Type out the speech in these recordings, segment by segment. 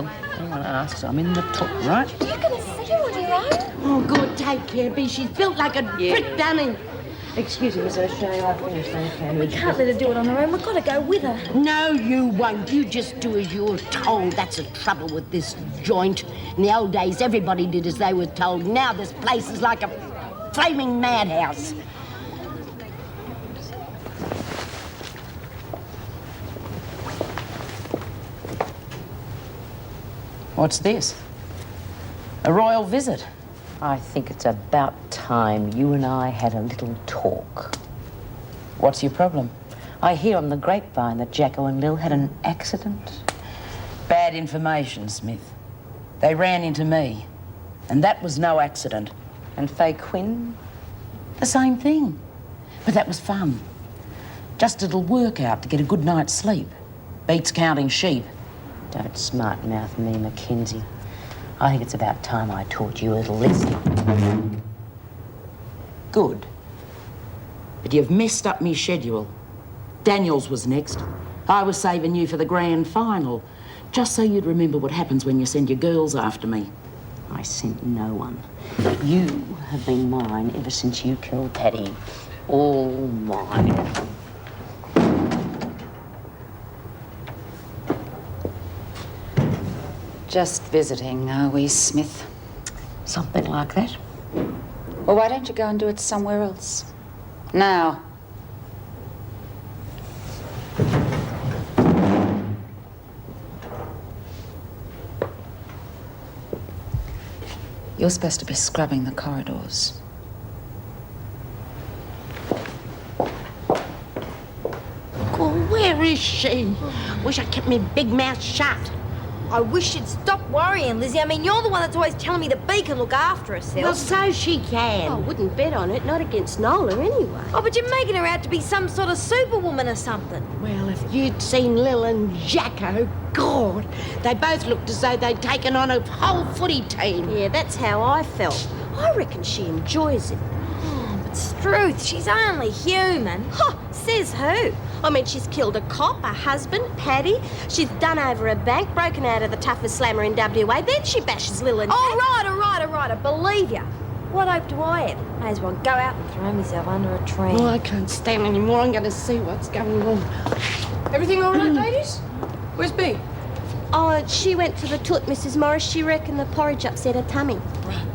will. Anyone asks, I'm in the took, right? You're going to see her on your own? Oh, good. Take care, B. She's built like a brick dunny. Excuse me, Miss O'Shea, I've finished. We can't let her do it on her own. We've got to go with her. No, you won't. You just do as you're told. That's the trouble with this joint. In the old days, everybody did as they were told. Now this place is like a flaming madhouse. What's this? A royal visit? I think it's about time you and I had a little talk. What's your problem? I hear on the grapevine that Jacko and Lil had an accident. Bad information, Smith. They ran into me, and that was no accident. And Faye Quinn? The same thing. But that was fun. Just a little workout to get a good night's sleep. Beats counting sheep. Don't smart-mouth me, Mackenzie. I think it's about time I taught you a little lesson. Good. But you've messed up me schedule. Daniels was next. I was saving you for the grand final, just so you'd remember what happens when you send your girls after me. I sent no one. You have been mine ever since you killed Paddy. All mine. Just visiting, are we, Smith? Something like that. Well, why don't you go and do it somewhere else? Now. You're supposed to be scrubbing the corridors. Oh, where is she? Wish I kept my big mouth shut. I wish you'd stop worrying, Lizzie. I mean, you're the one that's always telling me that Bea can look after herself. Well, so she can. I wouldn't bet on it, not against Nola anyway. Oh, but you're making her out to be some sort of superwoman or something. Well, if you'd seen Lil and Jacko, God, they both looked as though they'd taken on a whole footy team. Yeah, that's how I felt. I reckon she enjoys it. Oh, but Struth, she's only human. Ha! Says who? I mean, she's killed a cop, a husband, Paddy. She's done over a bank, broken out of the toughest slammer in WA. Then she bashes Lil and All right, I believe you. What hope do I have? May as well go out and throw myself under a tree. Oh, I can't stand anymore. I'm going to see what's going on. Everything all right, ladies? Where's Bea? Oh, she went to the toot, Mrs. Morris. She reckoned the porridge upset her tummy. Right.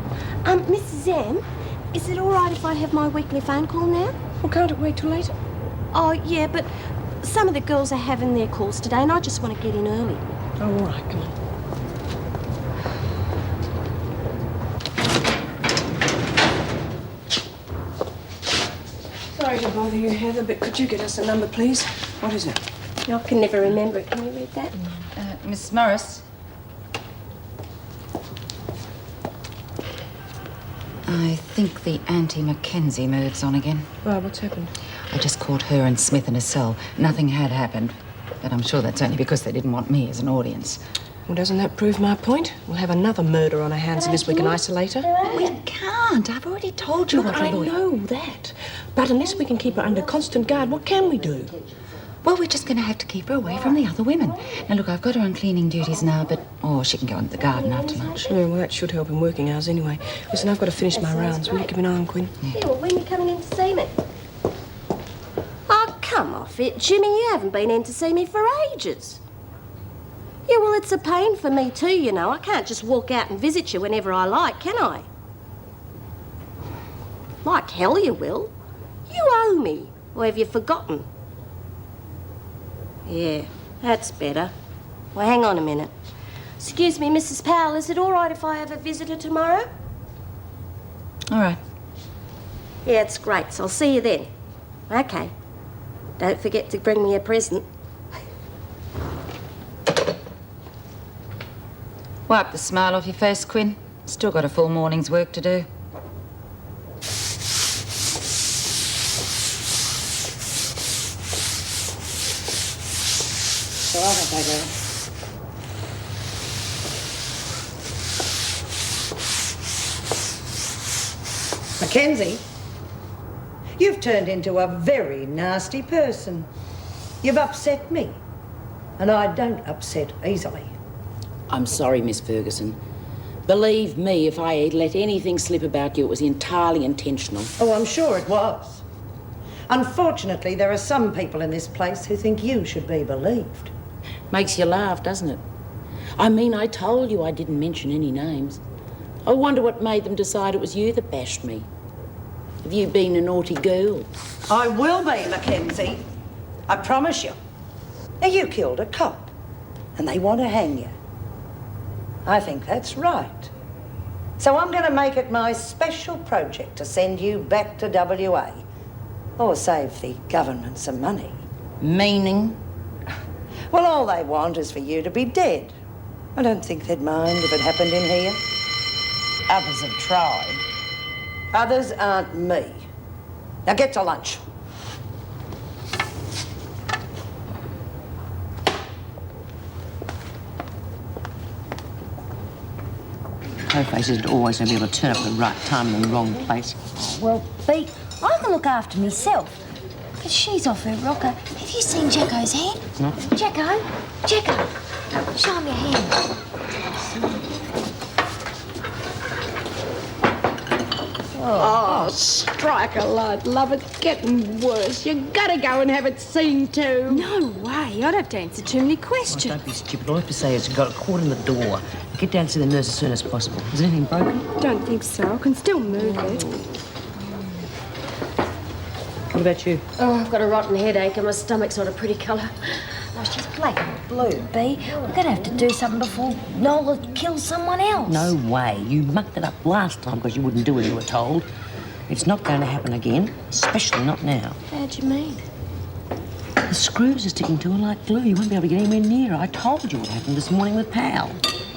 Mrs. M, is it all right if I have my weekly phone call now? Well, can't it wait till later? Oh, yeah, but some of the girls are having their calls today and I just want to get in early. Oh, all right, come on. Sorry to bother you, Heather, but could you get us a number, please? What is it? I can never remember it. Can you read that? Miss Morris? I think the Auntie Mackenzie mood's on again. Well, what's happened? I just caught her and Smith in a cell. Nothing had happened, but I'm sure that's only because they didn't want me as an audience. Well, doesn't that prove my point? We'll have another murder on our hands unless we can isolate her. We can't. I've already told you Look, what I know that. But unless we can keep her under constant guard, what can we do? Well, we're just going to have to keep her away from the other women. Now, look, I've got her on cleaning duties now, but... Oh, she can go into the garden after lunch. Yeah, well, that should help in working hours anyway. Listen, I've got to finish my rounds. Will you keep an eye on Quinn? Yeah, well, when are you coming in to see me? Oh, come off it, Jimmy. You haven't been in to see me for ages. Yeah, well, it's a pain for me too, you know. I can't just walk out and visit you whenever I like, can I? Like hell you will. You owe me. Or have you forgotten? Yeah, that's better. Well, hang on a minute. Excuse me, Mrs. Powell, is it all right if I have a visitor tomorrow? All right. Yeah, it's great, so I'll see you then. Okay. Don't forget to bring me a present. Wipe the smile off your face, Quinn. Still got a full morning's work to do. So I think I go. Mackenzie, you've turned into a very nasty person. You've upset me, and I don't upset easily. I'm sorry, Miss Ferguson. Believe me, if I had let anything slip about you, it was entirely intentional. Oh, I'm sure it was. Unfortunately, there are some people in this place who think you should be believed. Makes you laugh, doesn't it? I mean, I told you I didn't mention any names. I wonder what made them decide it was you that bashed me. Have you been a naughty girl? I will be, Mackenzie. I promise you. Now, you killed a cop, and they want to hang you. I think that's right. So I'm going to make it my special project to send you back to WA. Or save the government some money. Meaning? Well, all they want is for you to be dead. I don't think they'd mind if it happened in here. Others have tried. Others aren't me. Now get to lunch. Ho-face isn't always going to be able to turn up at the right time in the wrong place. Well, Beat, I can look after myself. Because she's off her rocker. Have you seen Jacko's hand? No. Jacko, show him your hand. Oh, strike a light, love. It's getting worse. You gotta go and have it seen to. No way, I'd have to answer too many questions. Don't be stupid. All I have to say is you've got a cord in the door. Get down to see the nurse as soon as possible. Is anything broken? Don't think so. I can still move it. What about you? Oh, I've got a rotten headache and my stomach's not a pretty colour. Oh, she's black and blue, B. We're going to have to do something before Nola kills someone else. No way. You mucked it up last time because you wouldn't do as you were told. It's not going to happen again, especially not now. How do you mean? The screws are sticking to her like glue. You won't be able to get anywhere near her. I told you what happened this morning with Pal.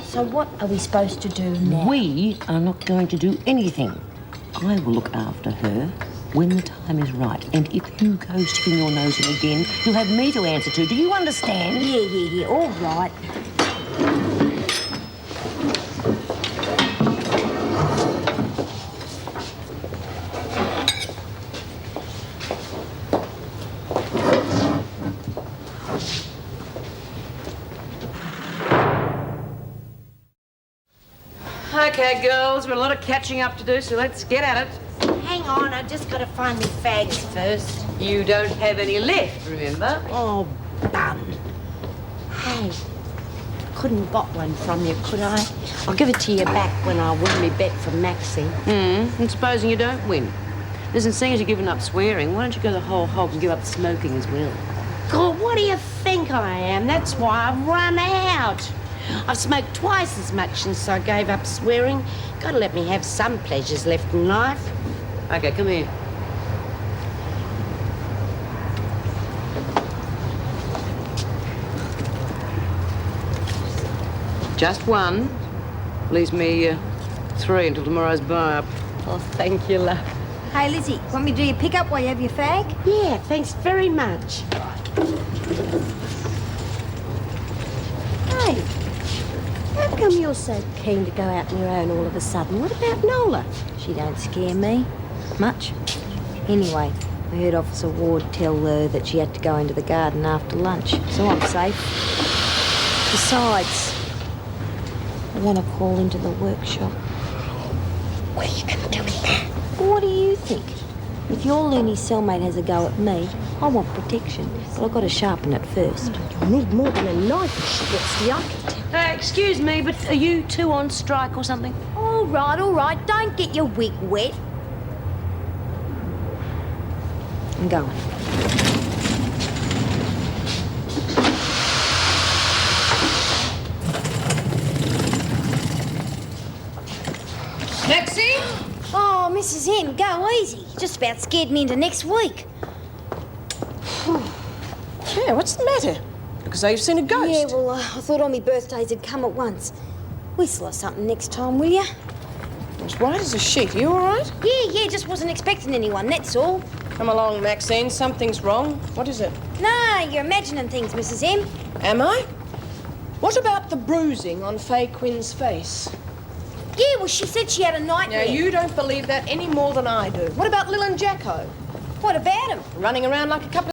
So what are we supposed to do now? We are not going to do anything. I will look after her when the time is right. And if you go sticking your nose in again, you'll have me to answer to. Do you understand? Yeah. All right. Okay, girls, we've got a lot of catching up to do, so let's get at it. Hang on, I just gotta find me fags first. You don't have any left, remember? Oh, bum. Hey, couldn't bot one from you, could I? I'll give it to you back when I win me bet from Maxie. And supposing you don't win? Listen, seeing as you're giving up swearing, why don't you go the whole hog and give up smoking as well? God, what do you think I am? That's why I've run out. I've smoked twice as much since I gave up swearing. Gotta let me have some pleasures left in life. Okay, come here. Just one. Leaves me 3 until tomorrow's bar up. Oh, thank you, love. Hey, Lizzie, want me to do your pickup while you have your fag? Yeah, thanks very much. Hey, how come you're so keen to go out on your own all of a sudden? What about Nola? She don't scare me much. Anyway, I heard Officer Ward tell her that she had to go into the garden after lunch, so I'm safe. Besides, I want to call into the workshop. What are you going to do with that? What do you think? If your loony cellmate has a go at me, I want protection, but I've got to sharpen it first. You'll need more than a knife if she gets the eye. Excuse me, but are you two on strike or something? All right, don't get your wig wet. I'm going. Maxie? Oh, Mrs. M, go easy. You just about scared me into next week. Yeah, what's the matter? Because you've seen a ghost. Yeah, well, I thought all my birthdays had come at once. Whistle or something next time, will you? As white as a sheet. Are you all right? Yeah, just wasn't expecting anyone, that's all. Come along, Maxine. Something's wrong. What is it? No, you're imagining things, Mrs. M. Am I? What about the bruising on Faye Quinn's face? Yeah, well, she said she had a Now, nightmare. you don't believe that any more than I do. What about Lil and Jacko? What about him? Running around like a couple of